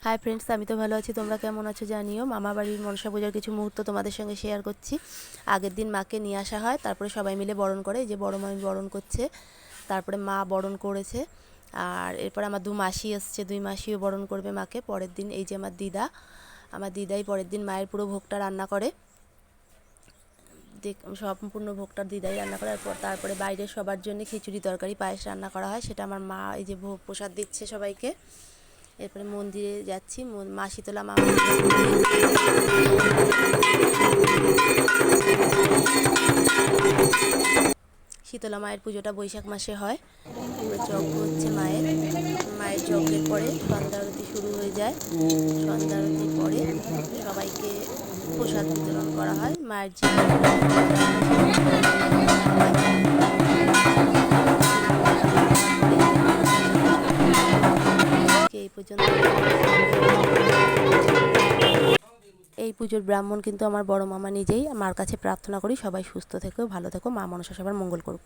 Hi friends, আমি তো ভালো আছি। তোমরা কেমন আছো জানিও। মামা বাড়ির মনসা পূজার কিছু মুহূর্ত তোমাদের সঙ্গে শেয়ার করছি। আগের দিন মাকে নিয়ে আসা হয়, তারপরে সবাই মিলে বরণ করে। এই যে বড় মামি বরণ করছে, তারপরে মা বরণ করেছে। আর এরপর আমার দু মাসি এসছে, দুই মাসিও বরণ করবে মাকে পরের দিন। এই যে আমার দিদাই পরের দিন মায়ের পুরো ভোগটা রান্না করে। সম্পূর্ণ ভোগটা দিদাই রান্না করে। তারপরে বাইরে সবার জন্য খিচুড়ি তরকারি পায়েস রান্না করা হয়, সেটা আমার মা এই যে ভোগ প্রসাদ দিচ্ছে সবাইকে। এরপরে মন্দিরে যাচ্ছি, মা শীতলা মা শীতলা মায়ের পুজোটা বৈশাখ মাসে হয়। যজ্ঞ হচ্ছে মায়ের যজ্ঞের পরে সন্ধ্যা আরতি শুরু হয়ে যায়। সন্ধ্যা আরতির পরে সবাইকে প্রসাদ বিতরণ করা হয়। মায়ের যে এই পর্যন্ত এই পুজোর ব্রাহ্মণ কিন্তু আমার বড় মামা নিজেই। মার কাছে প্রার্থনা করি সবাই সুস্থ থেকো, ভালো থেকো, মা মনসা সবার মঙ্গল করুক।